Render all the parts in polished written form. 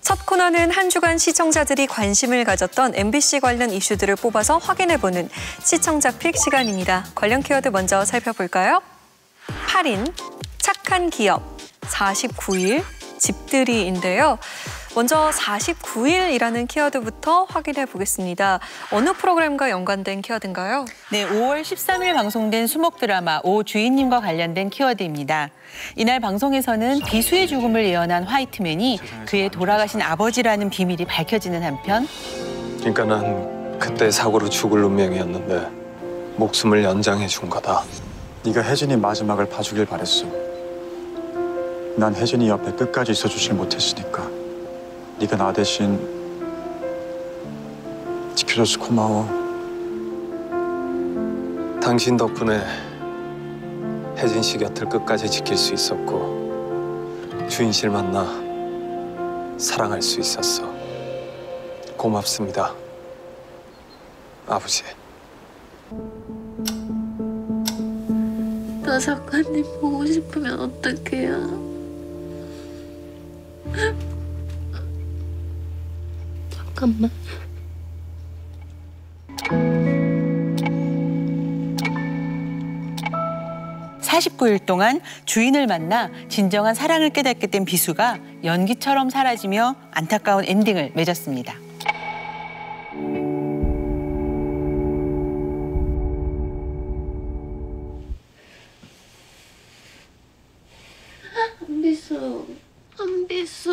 첫 코너는 한 주간 시청자들이 관심을 가졌던 MBC 관련 이슈들을 뽑아서 확인해보는 시청자픽 시간입니다. 관련 키워드 먼저 살펴볼까요? 8인, 착한 기업, 49일, 집들이인데요. 먼저 49일이라는 키워드부터 확인해 보겠습니다. 어느 프로그램과 연관된 키워드인가요? 네, 5월 13일 방송된 수목 드라마 오 주인님과 관련된 키워드입니다. 이날 방송에서는 비수의 죽음을 예언한 화이트맨이 그의 돌아가신 아버지라는 비밀이 밝혀지는 한편 그러니까 난 그때 사고로 죽을 운명이었는데 목숨을 연장해 준 거다. 네가 혜진이 마지막을 봐주길 바랬어. 난 혜진이 옆에 끝까지 있어주질 못했으니까. 네가 나 대신 지켜줘서 고마워. 당신 덕분에 혜진 씨 곁을 끝까지 지킬 수 있었고 주인 씨를 만나 사랑할 수 있었어. 고맙습니다, 아버지. 나 작가님 보고 싶으면 어떡해요? 잠깐만. (49일) 동안 주인을 만나 진정한 사랑을 깨닫게 된 비수가 연기처럼 사라지며 안타까운 엔딩을 맺었습니다. 한비수, 한비수.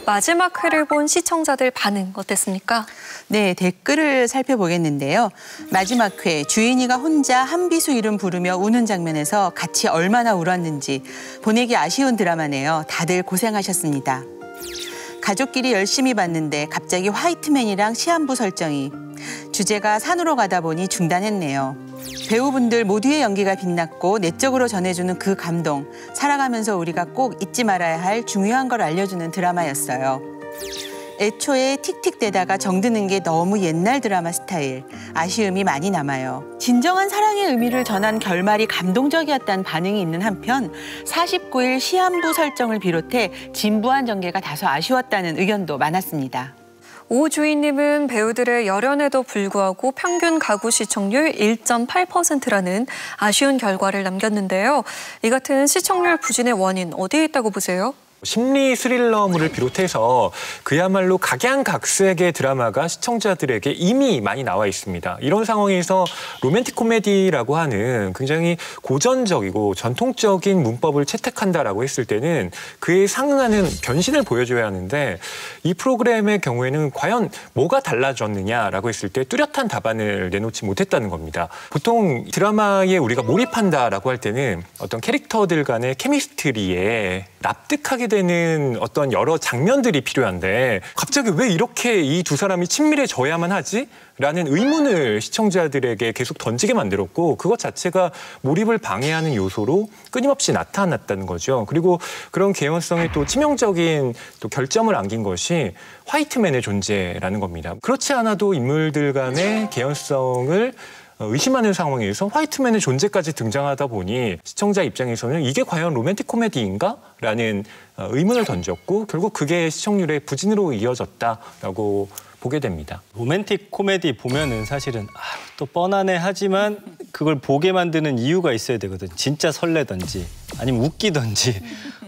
마지막 회를 본 시청자들 반응 어땠습니까? 네, 댓글을 살펴보겠는데요. 마지막 회 주인이가 혼자 한비수 이름 부르며 우는 장면에서 같이 얼마나 울었는지 보내기 아쉬운 드라마네요. 다들 고생하셨습니다. 가족끼리 열심히 봤는데 갑자기 화이트맨이랑 시한부 설정이 주제가 산으로 가다 보니 중단했네요. 배우분들 모두의 연기가 빛났고 내적으로 전해주는 그 감동, 살아가면서 우리가 꼭 잊지 말아야 할 중요한 걸 알려주는 드라마였어요. 애초에 틱틱대다가 정드는 게 너무 옛날 드라마 스타일, 아쉬움이 많이 남아요. 진정한 사랑의 의미를 전한 결말이 감동적이었다는 반응이 있는 한편 49일 시한부 설정을 비롯해 진부한 전개가 다소 아쉬웠다는 의견도 많았습니다. 오 주인님은 배우들의 열연에도 불구하고 평균 가구 시청률 1.8%라는 아쉬운 결과를 남겼는데요. 이 같은 시청률 부진의 원인 어디에 있다고 보세요? 심리 스릴러물을 비롯해서 그야말로 각양각색의 드라마가 시청자들에게 이미 많이 나와 있습니다. 이런 상황에서 로맨틱 코미디라고 하는 굉장히 고전적이고 전통적인 문법을 채택한다라고 했을 때는 그에 상응하는 변신을 보여줘야 하는데 이 프로그램의 경우에는 과연 뭐가 달라졌느냐라고 했을 때 뚜렷한 답안을 내놓지 못했다는 겁니다. 보통 드라마에 우리가 몰입한다라고 할 때는 어떤 캐릭터들 간의 케미스트리에 납득하게 되는 어떤 여러 장면들이 필요한데 갑자기 왜 이렇게 이 두 사람이 친밀해져야만 하지? 라는 의문을 시청자들에게 계속 던지게 만들었고 그것 자체가 몰입을 방해하는 요소로 끊임없이 나타났다는 거죠. 그리고 그런 개연성에 또 치명적인 또 결점을 안긴 것이 화이트맨의 존재라는 겁니다. 그렇지 않아도 인물들 간의 개연성을 의심하는 상황에서 화이트맨의 존재까지 등장하다 보니 시청자 입장에서는 이게 과연 로맨틱 코미디인가? 라는 의문을 던졌고 결국 그게 시청률의 부진으로 이어졌다라고 보게 됩니다. 로맨틱 코미디 보면은 사실은 또 뻔하네 하지만 그걸 보게 만드는 이유가 있어야 되거든. 진짜 설레던지 아니면 웃기던지.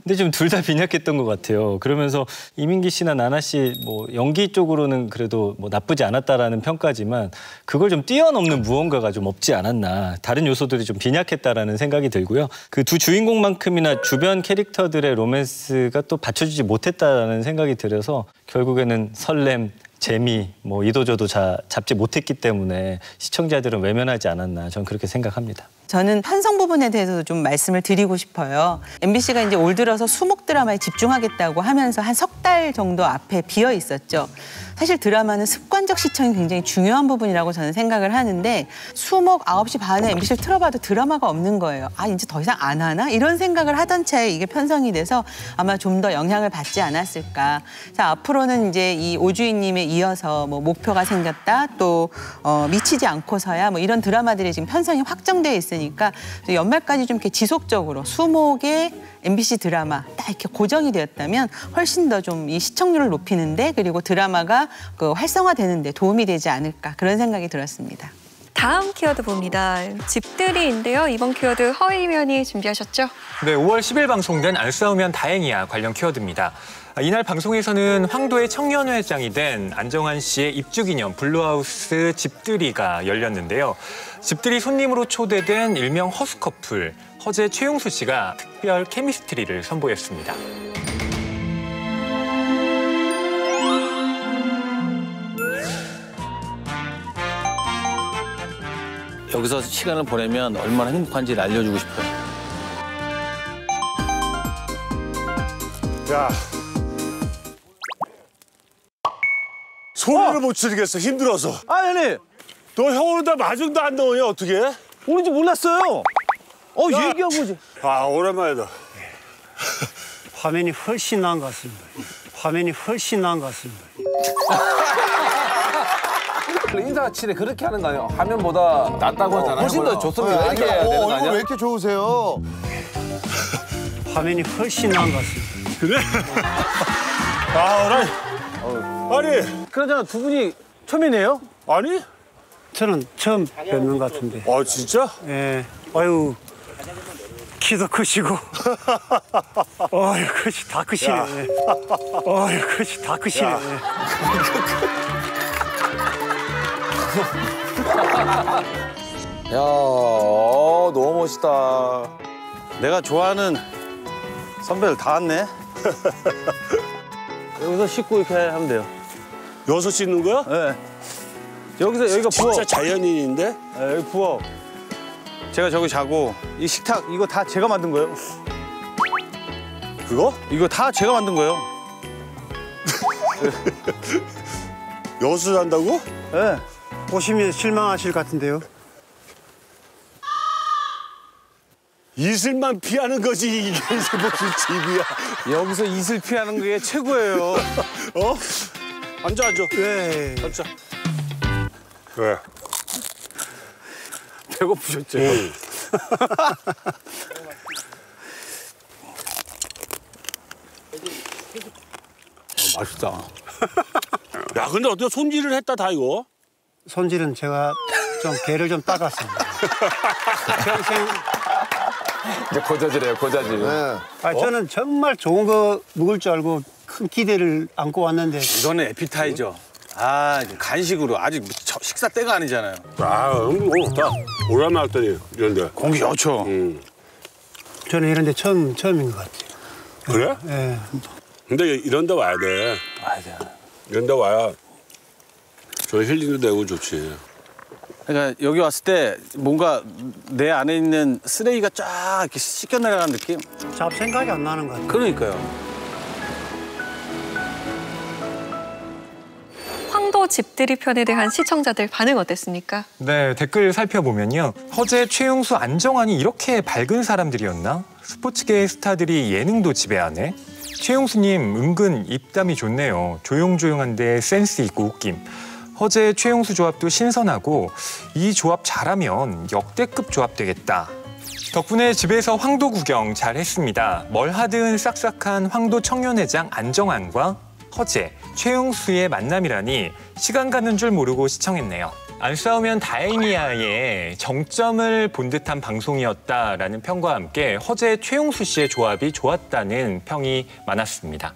근데 좀 둘 다 빈약했던 것 같아요. 그러면서 이민기 씨나 나나 씨 뭐 연기 쪽으로는 그래도 뭐 나쁘지 않았다라는 평가지만 그걸 좀 뛰어넘는 무언가가 좀 없지 않았나. 다른 요소들이 좀 빈약했다라는 생각이 들고요. 그 두 주인공만큼이나 주변 캐릭터들의 로맨스가 또 받쳐주지 못했다라는 생각이 들어서 결국에는 설렘, 재미, 뭐 이도저도 잡지 못했기 때문에 시청자들은 외면하지 않았나 저는 그렇게 생각합니다. 저는 편성 부분에 대해서도 좀 말씀을 드리고 싶어요. MBC가 이제 올 들어서 수목 드라마에 집중하겠다고 하면서 한 석 달 정도 앞에 비어 있었죠. 사실 드라마는 습관적 시청이 굉장히 중요한 부분이라고 저는 생각을 하는데 수목 9시 반에 MBC를 틀어봐도 드라마가 없는 거예요. 아 이제 더 이상 안 하나? 이런 생각을 하던 차에 이게 편성이 돼서 아마 좀 더 영향을 받지 않았을까. 자 앞으로는 이제 이 오주인님에 이어서 뭐 목표가 생겼다 또 미치지 않고서야 뭐 이런 드라마들이 지금 편성이 확정돼 있으니까 연말까지 좀 이렇게 지속적으로 수목의 MBC 드라마 딱 이렇게 고정이 되었다면 훨씬 더 좀 이 시청률을 높이는데 그리고 드라마가 그 활성화되는데 도움이 되지 않을까 그런 생각이 들었습니다. 다음 키워드 봅니다. 집들이인데요. 이번 키워드 허이면이 준비하셨죠? 네, 5월 10일 방송된 안 싸우면 다행이야 관련 키워드입니다. 이날 방송에서는 황도의 청년회장이 된 안정환 씨의 입주기념 블루하우스 집들이가 열렸는데요. 집들이 손님으로 초대된 일명 허수 커플 허재 최용수 씨가 특별 케미스트리를 선보였습니다. 여기서 시간을 보내면 얼마나 행복한지를 알려주고 싶어요. 야, 소리를 못 지르겠어. 힘들어서. 아, 형님. 너 형으로 다 마중도 안 넣으냐 어떻게? 오는지 몰랐어요. 야. 얘기하고 오지. 아, 오랜만이다. 화면이 훨씬 나은 것 같습니다. 화면이 훨씬 나은 것 같습니다. 인사치레 그렇게 하는 거 아니에요? 화면보다 낫다고 하잖아요. 훨씬 더 좋습니다. 이렇게 해야 되는 거 아니야? 왜 이렇게 좋으세요? 화면이 훨씬 나은 것 같습니다. 그래? 아, 아니. 그러잖아, 두 분이 처음이네요? 아니? 저는 처음 뵙는 것 같은데. 아, 진짜? 예. 아유, 키도 크시고. 아유, 그것이 다 크시네. 아유, 그것이 다 크시네. 야, 너무 멋있다. 내가 좋아하는 선배들 다 왔네. 여기서 씻고 이렇게 하면 돼요. 여기서 씻는 거야? 네. 여기가 부엌. 진짜 자연인인데? 네, 여기 부엌. 제가 저기 자고 이 식탁 이거 다 제가 만든 거예요. 그거? 이거 다 제가 만든 거예요. 여기서 잔다고? 네. 보시면 실망하실 것 같은데요. 이슬만 피하는 거지 이게 무슨 집이야. 여기서 이슬 피하는 게 최고예요. 어? 앉아. 네. 앉아. 왜? 배고프셨죠? 맛있다. 야, 근데 어떻게 손질을 했다 다 이거? 손질은 제가 좀 개를 좀 닦았습니다. 평생. 이제 고자질이에요, 고자질. 저는 정말 좋은 거 먹을 줄 알고 큰 기대를 안고 왔는데. 이거는 에피타이저. 간식으로 아직 식사 때가 아니잖아요. 좋다. 오랜만에 왔더니 이런데. 공기 좋죠. 저는 이런 데 처음인 것 같아요. 그래? 네. 근데 이런 데 와야 돼. 이런 데 와야 저 힐링도 되고 좋지. 그러니까 여기 왔을 때 뭔가 내 안에 있는 쓰레기가 쫙 이렇게 씻겨 내려가는 느낌? 잡생각이 안 나는 것 같아요. 그러니까요. 황도 집들이 편에 대한 시청자들 반응 어땠습니까? 네, 댓글 살펴보면요. 허재, 최용수, 안정환이 이렇게 밝은 사람들이었나? 스포츠계의 스타들이 예능도 지배하네? 최용수님 은근 입담이 좋네요. 조용조용한데 센스 있고 웃김. 허재, 최용수 조합도 신선하고 이 조합 잘하면 역대급 조합 되겠다. 덕분에 집에서 황도 구경 잘 했습니다. 뭘 하든 싹싹한 황도 청년회장 안정환과 허재, 최용수의 만남이라니 시간 가는 줄 모르고 시청했네요. 안 싸우면 다행이야의 정점을 본 듯한 방송이었다라는 평과 함께 허재, 최용수 씨의 조합이 좋았다는 평이 많았습니다.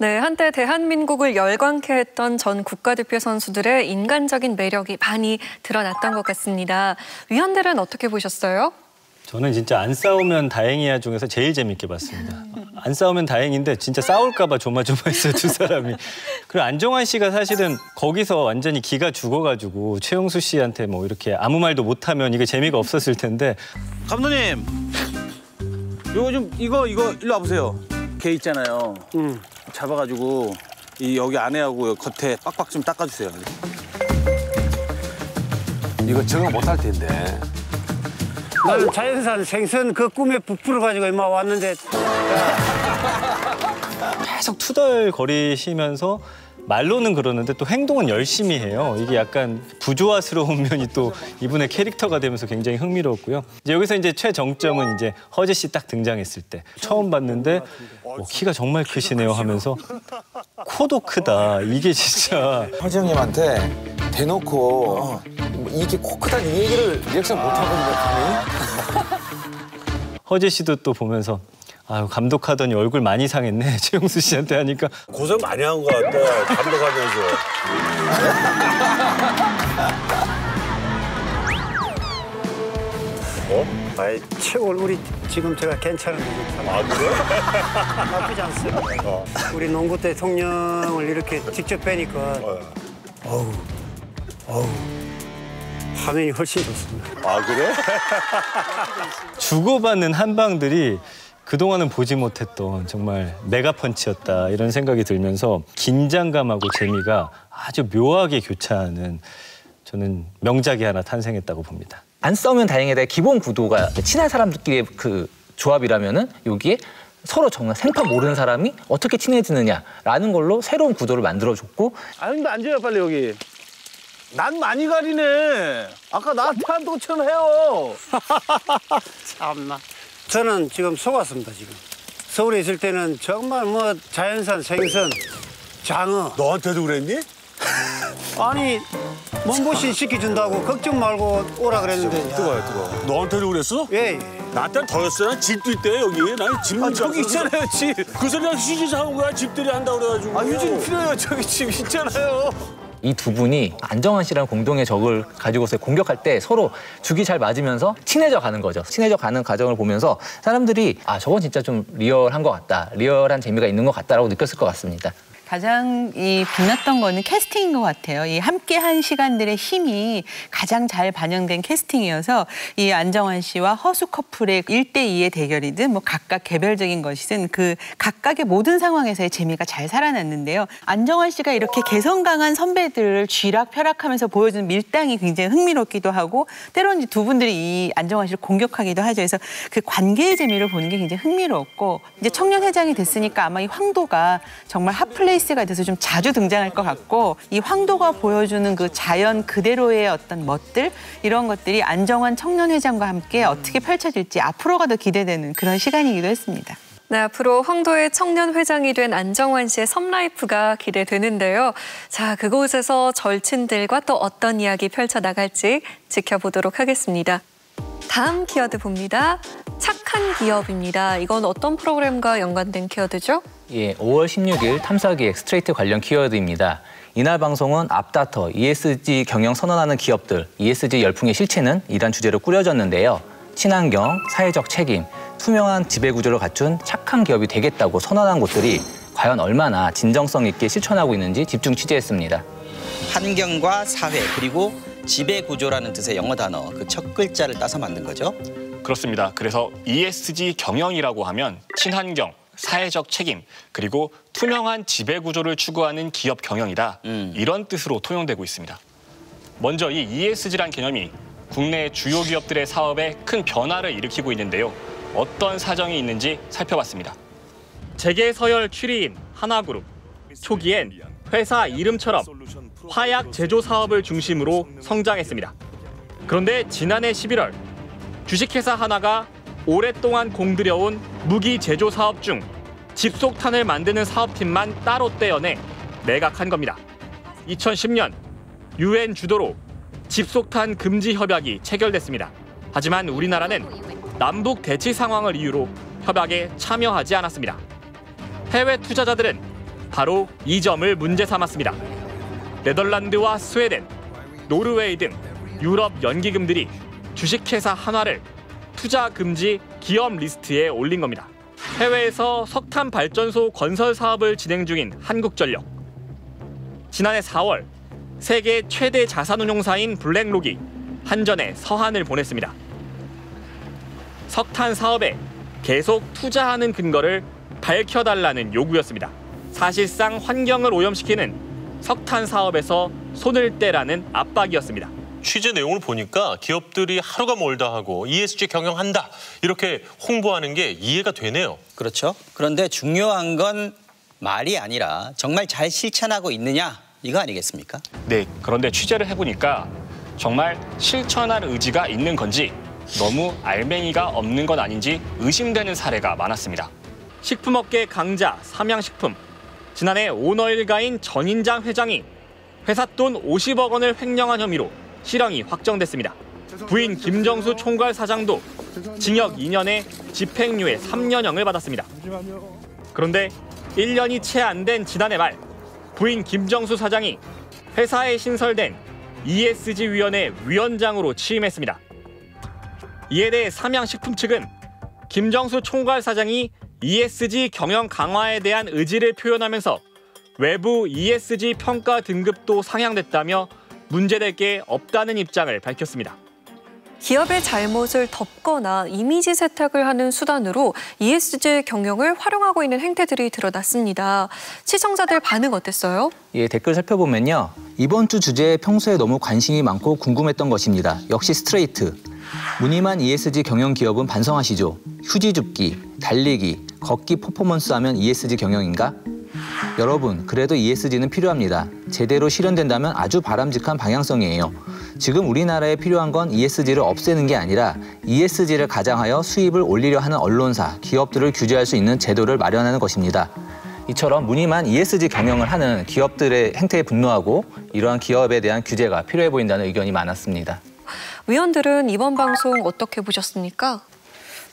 네, 한때 대한민국을 열광케 했던 전 국가대표 선수들의 인간적인 매력이 많이 드러났던 것 같습니다. 위원들은 어떻게 보셨어요? 저는 진짜 안 싸우면 다행이야 중에서 제일 재밌게 봤습니다. 안 싸우면 다행인데 진짜 싸울까 봐 조마조마했어요, 두 사람이. 그리고 안정환 씨가 사실은 거기서 완전히 기가 죽어가지고 최용수 씨한테 뭐 이렇게 아무 말도 못하면 이게 재미가 없었을 텐데. 감독님, 이거 일로 와보세요. 개 있잖아요. 잡아가지고 이 여기 안에하고 여기 겉에 빡빡 좀 닦아주세요. 이거 적응 못할 텐데. 나는 자연산 생선 그 꿈에 부풀어가지고 이마 왔는데. 계속 투덜거리시면서 말로는 그러는데 또 행동은 열심히 해요. 이게 약간 부조화스러운 면이 또 이분의 캐릭터가 되면서 굉장히 흥미로웠고요. 이제 여기서 이제 최정점은 이제 허재 씨 딱 등장했을 때 처음 봤는데 키가 정말 크시네요 하면서 코도 크다. 이게 진짜 허재 형님한테 대놓고 이게 코 크다는 이 얘기를 리액션 못 하거든요. 감히. 허재 씨도 또 보면서 아유 감독하더니 얼굴 많이 상했네. 최용수 씨한테 하니까 고생 많이 한 것 같아. 감독하면서. 아이, 최고 우리 지금 제가 괜찮은데. 아, 그래? 나쁘지 않습니다. 우리 농구 대통령을 이렇게 직접 뵈니까 어우 화면이 훨씬 좋습니다. 아, 그래? 주고받는 한방들이 그동안은 보지 못했던 정말 메가펀치였다 이런 생각이 들면서 긴장감하고 재미가 아주 묘하게 교차하는 저는 명작이 하나 탄생했다고 봅니다. 안 싸우면 다행이다. 기본 구도가 친한 사람들끼리의 그 조합이라면은 여기에 서로 정말 생판 모르는 사람이 어떻게 친해지느냐라는 걸로 새로운 구도를 만들어줬고. 아 근데 앉아요 빨리 여기. 난 많이 가리네. 아까 나한테 한 것처럼 해요. 참나. 저는 지금 속았습니다 지금. 서울에 있을 때는 정말 뭐 자연산 생선, 장어. 너한테도 그랬니? 아니 몸보신 시켜준다고 걱정 말고 오라 그랬는데. 뜨거워. 너한테도 그랬어? 예. 나한테는 더였어. 난 집도 있대 여기. 난 집. 아 저기 있잖아요 집. 그 소리랑 휴지 사온 거야. 집들이 한다 그래가지고. 아 휴지 필요해요. 저기 집 있잖아요. 이 두 분이 안정환 씨라는 공동의 적을 가지고서 공격할 때 서로 죽이 잘 맞으면서 친해져 가는 거죠. 친해져 가는 과정을 보면서 사람들이 아 저건 진짜 좀 리얼한 것 같다. 리얼한 재미가 있는 것 같다라고 느꼈을 것 같습니다. 가장 빛났던 거는 캐스팅인 것 같아요. 이 함께한 시간들의 힘이 가장 잘 반영된 캐스팅이어서 이 안정환 씨와 허수 커플의 1대2의 대결이든 뭐 각각 개별적인 것이든 그 각각의 모든 상황에서의 재미가 잘 살아났는데요. 안정환 씨가 이렇게 개성 강한 선배들을 쥐락펴락하면서 보여주는 밀당이 굉장히 흥미롭기도 하고 때로는 두 분들이 이 안정환 씨를 공격하기도 하죠. 그래서 그 관계의 재미를 보는 게 굉장히 흥미로웠고 이제 청년회장이 됐으니까 아마 이 황도가 정말 핫플레이스가 돼서 좀 자주 등장할 것 같고 이 황도가 보여주는 그 자연 그대로의 어떤 멋들 이런 것들이 안정환 청년회장과 함께 어떻게 펼쳐질지 앞으로가 더 기대되는 그런 시간이기도 했습니다. 네, 앞으로 황도의 청년회장이 된 안정환 씨의 섭라이프가 기대되는데요. 자, 그곳에서 절친들과 또 어떤 이야기 펼쳐나갈지 지켜보도록 하겠습니다. 다음 키워드 봅니다. 착한 기업입니다. 이건 어떤 프로그램과 연관된 키워드죠? 예, 5월 16일 탐사기획 스트레이트 관련 키워드입니다. 이날 방송은 앞다퉈 ESG 경영 선언하는 기업들, ESG 열풍의 실체는 이란 주제로 꾸려졌는데요. 친환경, 사회적 책임, 투명한 지배구조를 갖춘 착한 기업이 되겠다고 선언한 곳들이 과연 얼마나 진정성 있게 실천하고 있는지 집중 취재했습니다. 환경과 사회 그리고 지배구조라는 뜻의 영어 단어 그 첫 글자를 따서 만든 거죠. 그렇습니다. 그래서 ESG 경영이라고 하면 친환경, 사회적 책임, 그리고 투명한 지배구조를 추구하는 기업 경영이다. 이런 뜻으로 통용되고 있습니다. 먼저 이 ESG란 개념이 국내 주요 기업들의 사업에 큰 변화를 일으키고 있는데요. 어떤 사정이 있는지 살펴봤습니다. 재계 서열 7위인 하나그룹. 초기엔 회사 이름처럼 화약 제조 사업을 중심으로 성장했습니다. 그런데 지난해 11월 주식회사 하나가 오랫동안 공들여온 무기 제조 사업 중 집속탄을 만드는 사업팀만 따로 떼어내 매각한 겁니다. 2010년 UN 주도로 집속탄 금지 협약이 체결됐습니다. 하지만 우리나라는 남북 대치 상황을 이유로 협약에 참여하지 않았습니다. 해외 투자자들은 바로 이 점을 문제 삼았습니다. 네덜란드와 스웨덴, 노르웨이 등 유럽 연기금들이 주식회사 한화를 투자 금지 기업 리스트에 올린 겁니다. 해외에서 석탄 발전소 건설 사업을 진행 중인 한국전력. 지난해 4월 세계 최대 자산운용사인 블랙록이 한전에 서한을 보냈습니다. 석탄 사업에 계속 투자하는 근거를 밝혀달라는 요구였습니다. 사실상 환경을 오염시키는 석탄 사업에서 손을 떼라는 압박이었습니다. 취재 내용을 보니까 기업들이 하루가 멀다 하고 ESG 경영한다 이렇게 홍보하는 게 이해가 되네요. 그렇죠. 그런데 중요한 건 말이 아니라 정말 잘 실천하고 있느냐 이거 아니겠습니까? 네, 그런데 취재를 해보니까 정말 실천할 의지가 있는 건지 너무 알맹이가 없는 건 아닌지 의심되는 사례가 많았습니다. 식품업계 강자 삼양식품. 지난해 오너 일가인 전인장 회장이 회사 돈 50억 원을 횡령한 혐의로 실형이 확정됐습니다. 부인 김정수 총괄 사장도 징역 2년에 집행유예 3년형을 받았습니다. 그런데 1년이 채 안 된 지난해 말 부인 김정수 사장이 회사에 신설된 ESG위원회 위원장으로 취임했습니다. 이에 대해 삼양식품 측은 김정수 총괄 사장이 ESG 경영 강화에 대한 의지를 표현하면서 외부 ESG 평가 등급도 상향됐다며 문제될 게 없다는 입장을 밝혔습니다. 기업의 잘못을 덮거나 이미지 세탁을 하는 수단으로 ESG 경영을 활용하고 있는 행태들이 드러났습니다. 시청자들 반응 어땠어요? 예, 댓글 살펴보면요. 이번 주 주제에 평소에 너무 관심이 많고 궁금했던 것입니다. 역시 스트레이트. 무늬만 ESG 경영 기업은 반성하시죠. 휴지 줍기, 달리기, 걷기 퍼포먼스 하면 ESG 경영인가? 여러분, 그래도 ESG는 필요합니다. 제대로 실현된다면 아주 바람직한 방향성이에요. 지금 우리나라에 필요한 건 ESG를 없애는 게 아니라 ESG를 가장하여 수입을 올리려 하는 언론사, 기업들을 규제할 수 있는 제도를 마련하는 것입니다. 이처럼 무늬만 ESG 경영을 하는 기업들의 행태에 분노하고 이러한 기업에 대한 규제가 필요해 보인다는 의견이 많았습니다. 위원들은 이번 방송 어떻게 보셨습니까?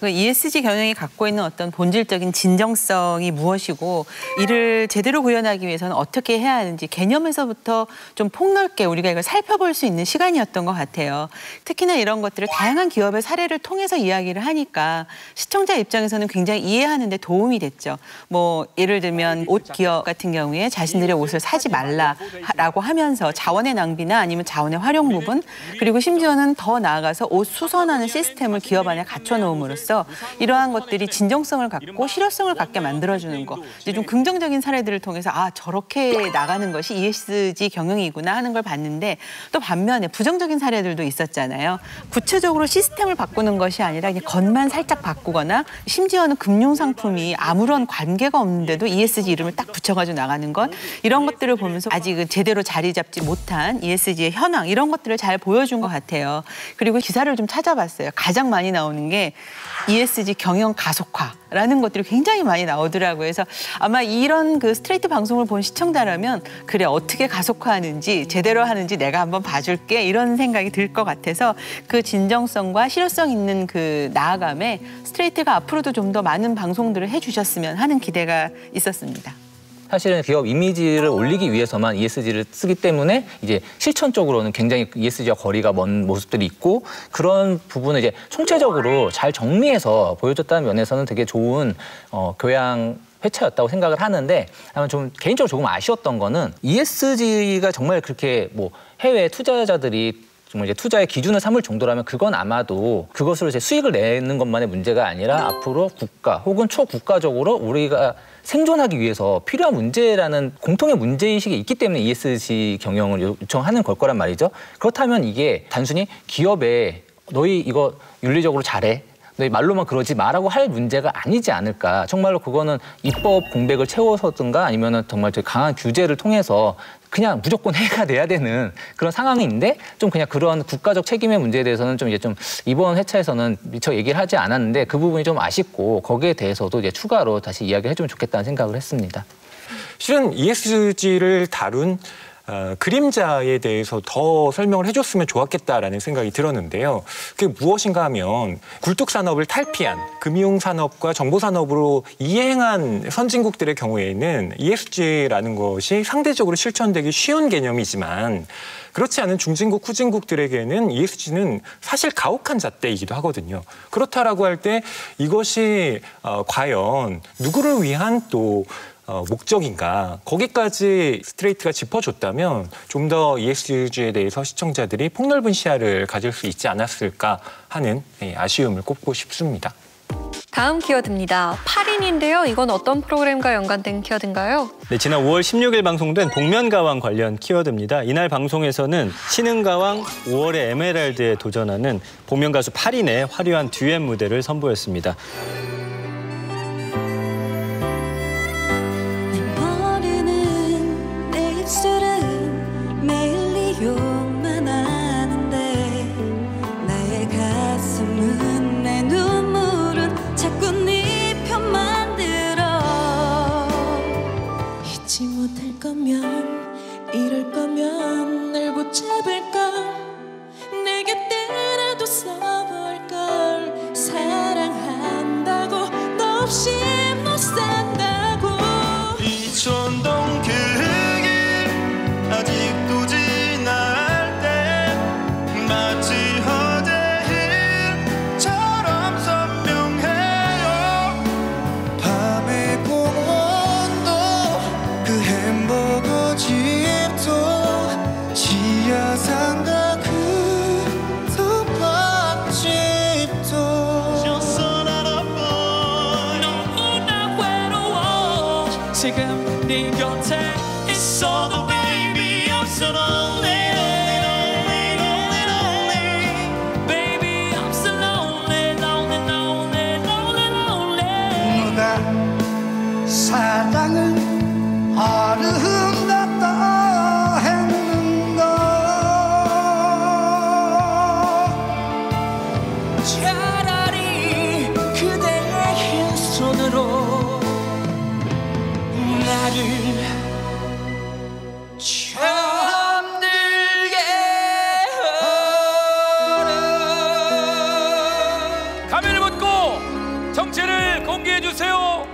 ESG 경영이 갖고 있는 어떤 본질적인 진정성이 무엇이고 이를 제대로 구현하기 위해서는 어떻게 해야 하는지 개념에서부터 좀 폭넓게 우리가 이걸 살펴볼 수 있는 시간이었던 것 같아요. 특히나 이런 것들을 다양한 기업의 사례를 통해서 이야기를 하니까 시청자 입장에서는 굉장히 이해하는 데 도움이 됐죠. 뭐 예를 들면 옷 기업 같은 경우에 자신들의 옷을 사지 말라라고 하면서 자원의 낭비나 아니면 자원의 활용 부분 그리고 심지어는 더 나아가서 옷 수선하는 시스템을 기업 안에 갖춰놓음으로써 이러한 것들이 진정성을 갖고 실효성을 갖게 만들어주는 거. 이제 좀 긍정적인 사례들을 통해서 아 저렇게 나가는 것이 ESG 경영이구나 하는 걸 봤는데 또 반면에 부정적인 사례들도 있었잖아요. 구체적으로 시스템을 바꾸는 것이 아니라 그냥 겉만 살짝 바꾸거나 심지어는 금융상품이 아무런 관계가 없는데도 ESG 이름을 딱 붙여가지고 나가는 것. 이런 것들을 보면서 아직은 제대로 자리 잡지 못한 ESG의 현황 이런 것들을 잘 보여준 것 같아요. 그리고 기사를 좀 찾아봤어요. 가장 많이 나오는 게 ESG 경영 가속화라는 것들이 굉장히 많이 나오더라고요. 그래서 아마 이런 그 스트레이트 방송을 본 시청자라면 그래 어떻게 가속화하는지 제대로 하는지 내가 한번 봐줄게 이런 생각이 들 것 같아서 그 진정성과 실효성 있는 그 나아감에 스트레이트가 앞으로도 좀 더 많은 방송들을 해주셨으면 하는 기대가 있었습니다. 사실은 기업 이미지를 올리기 위해서만 ESG를 쓰기 때문에 이제 실천적으로는 굉장히 ESG와 거리가 먼 모습들이 있고 그런 부분을 이제 총체적으로 잘 정리해서 보여줬다는 면에서는 되게 좋은 교양 회차였다고 생각을 하는데 다만 좀 개인적으로 조금 아쉬웠던 거는 ESG가 정말 그렇게 뭐 해외 투자자들이 정말 이제 투자의 기준을 삼을 정도라면 그건 아마도 그것으로 이제 수익을 내는 것만의 문제가 아니라 앞으로 국가 혹은 초국가적으로 우리가 생존하기 위해서 필요한 문제라는 공통의 문제의식이 있기 때문에 ESG 경영을 요청하는 걸 거란 말이죠. 그렇다면 이게 단순히 기업에 너희 이거 윤리적으로 잘해. 너희 말로만 그러지 마라고 할 문제가 아니지 않을까. 정말로 그거는 입법 공백을 채워서든가 아니면은 정말 되게 강한 규제를 통해서 그냥 무조건 해가 돼야 되는 그런 상황인데 좀 그냥 그런 국가적 책임의 문제에 대해서는 좀 이제 좀 이번 회차에서는 미처 얘기를 하지 않았는데 그 부분이 좀 아쉽고 거기에 대해서도 이제 추가로 다시 이야기를 해주면 좋겠다는 생각을 했습니다. 실은 ESG를 다룬 그림자에 대해서 더 설명을 해줬으면 좋았겠다라는 생각이 들었는데요. 그게 무엇인가 하면 굴뚝산업을 탈피한 금융산업과 정보산업으로 이행한 선진국들의 경우에는 ESG라는 것이 상대적으로 실천되기 쉬운 개념이지만 그렇지 않은 중진국, 후진국들에게는 ESG는 사실 가혹한 잣대이기도 하거든요. 그렇다라고 할 때 이것이 과연 누구를 위한 또 목적인가 거기까지 스트레이트가 짚어줬다면 좀 더 ESG에 대해서 시청자들이 폭넓은 시야를 가질 수 있지 않았을까 하는 아쉬움을 꼽고 싶습니다. 다음 키워드입니다. 8인인데요. 이건 어떤 프로그램과 연관된 키워드인가요? 네, 지난 5월 16일 방송된 복면가왕 관련 키워드입니다. 이날 방송에서는 신흥가왕 5월의 에메랄드에 도전하는 복면 가수 8인의 화려한 듀엣 무대를 선보였습니다. 이럴 거면 날 붙잡을걸 내 곁에라도 서볼걸 사랑한다고 너 없이 못 산다고 이촌동 그 길 아직도 지날 때 마치 어제 일처럼 선명해요 밤의 공원도 그 햄버거 집도 지하상가 그 덮밥집도 Just another boy 너무나 외로워 지금 네 곁에 있어도 baby I'm so lonely lonely lonely baby I'm so lonely lonely lonely lonely lonely 누가 사랑을 아름답다 했는가 차라리 그대의 흰 손으로 나를 잠들게 하라 가면을 벗고 정체를 공개해 주세요.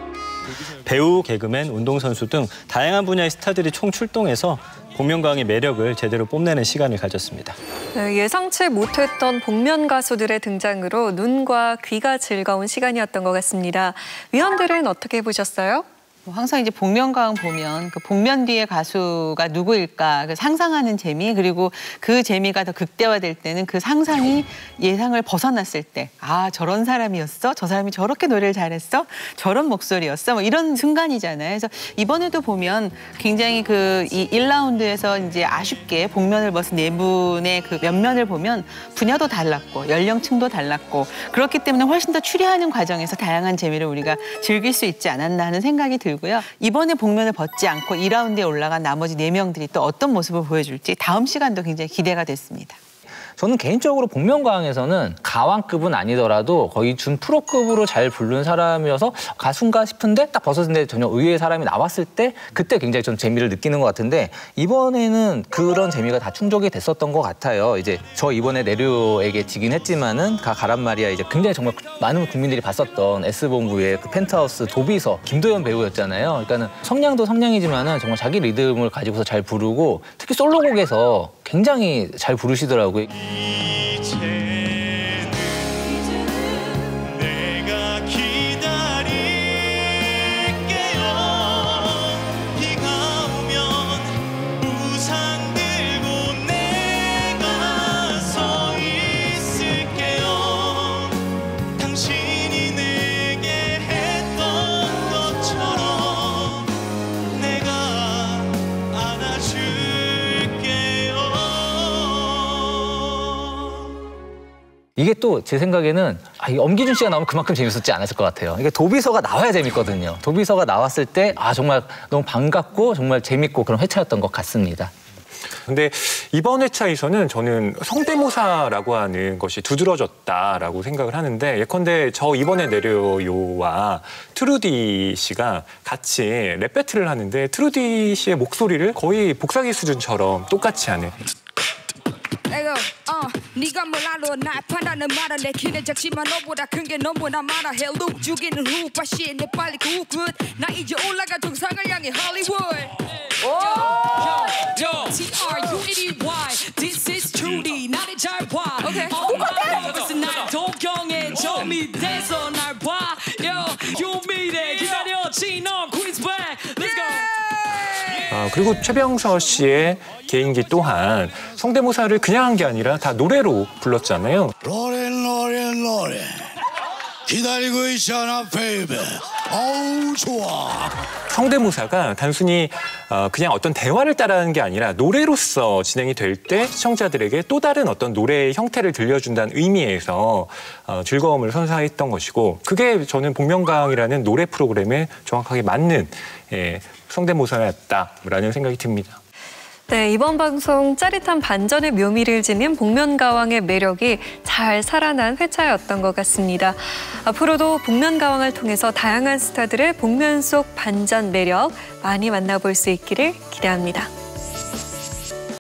배우, 개그맨, 운동선수 등 다양한 분야의 스타들이 총출동해서 복면가왕의 매력을 제대로 뽐내는 시간을 가졌습니다. 네, 예상치 못했던 복면 가수들의 등장으로 눈과 귀가 즐거운 시간이었던 것 같습니다. 위원들은 어떻게 보셨어요? 항상 이제 복면가왕 보면 그 복면 뒤의 가수가 누구일까 그 상상하는 재미 그리고 그 재미가 더 극대화될 때는 그 상상이 예상을 벗어났을 때 아 저런 사람이었어? 저 사람이 저렇게 노래를 잘했어? 저런 목소리였어? 뭐 이런 순간이잖아요. 그래서 이번에도 보면 굉장히 그 이 1라운드에서 이제 아쉽게 복면을 벗은 네 분의 그 면면을 보면 분야도 달랐고 연령층도 달랐고 그렇기 때문에 훨씬 더 추리하는 과정에서 다양한 재미를 우리가 즐길 수 있지 않았나 하는 생각이 들고요. 이번에 복면을 벗지 않고 2라운드에 올라간 나머지 4명들이 또 어떤 모습을 보여줄지 다음 시간도 굉장히 기대가 됐습니다. 저는 개인적으로 복면가왕에서는 가왕급은 아니더라도 거의 준 프로급으로 잘 부른 사람이어서 가수인가 싶은데 딱 벗었는데 전혀 의외의 사람이 나왔을 때 그때 굉장히 좀 재미를 느끼는 것 같은데 이번에는 그런 재미가 다 충족이 됐었던 것 같아요. 이제 저 이번에 내류에게 지긴 했지만은 가란 말이야 이제 굉장히 정말 많은 국민들이 봤었던 S본부의 그 펜트하우스 도비서 김도연 배우였잖아요. 그러니까는 성량도 성량이지만은 정말 자기 리듬을 가지고서 잘 부르고 특히 솔로곡에서 굉장히 잘 부르시더라고요. 이제는 내가 기다릴게요 비가 오면 우산 들고 내가 서 있을게요 당신이 내게 했던 것처럼 내가 안아줄게요 이게 또 제 생각에는 이 엄기준 씨가 나오면 그만큼 재밌었지 않았을 것 같아요. 이게 도비서가 나와야 재밌거든요. 도비서가 나왔을 때 정말 너무 반갑고 정말 재밌고 그런 회차였던 것 같습니다. 근데 이번 회차에서는 저는 성대모사라고 하는 것이 두드러졌다라고 생각을 하는데 예컨대 저 이번에 내려요와 트루디 씨가 같이 랩 배틀을 하는데 트루디 씨의 목소리를 거의 복사기 수준처럼 똑같이 하는 네가 뭘 알아 날 판단은 말아 내 키는 작지만 너보다 큰 게 너무나 많아 헬로 죽이는 후 빠시 내 빨리 그 끝 나 이제 올라가 정상을 향해 hollywood T-R-U-E-D-Y This is Trudy 나를 잘 봐 Okay 똑같아 날 동경에 저 밑에서 날 봐 유미래 기다려 진원 quiz back Let's go 그리고 최병서 씨의 개인기 또한 성대모사를 그냥 한 게 아니라 다 노래로 불렀잖아요. 노래 기다리고 있잖아, 베이베. 어우, 좋아. 성대모사가 단순히 그냥 어떤 대화를 따라하는 게 아니라 노래로서 진행이 될 때 시청자들에게 또 다른 어떤 노래의 형태를 들려준다는 의미에서 즐거움을 선사했던 것이고, 그게 저는 복면가왕이라는 노래 프로그램에 정확하게 맞는 성대모사였다라는 생각이 듭니다. 네, 이번 방송 짜릿한 반전의 묘미를 지닌 복면가왕의 매력이 잘 살아난 회차였던 것 같습니다. 앞으로도 복면가왕을 통해서 다양한 스타들의 복면 속 반전 매력 많이 만나볼 수 있기를 기대합니다.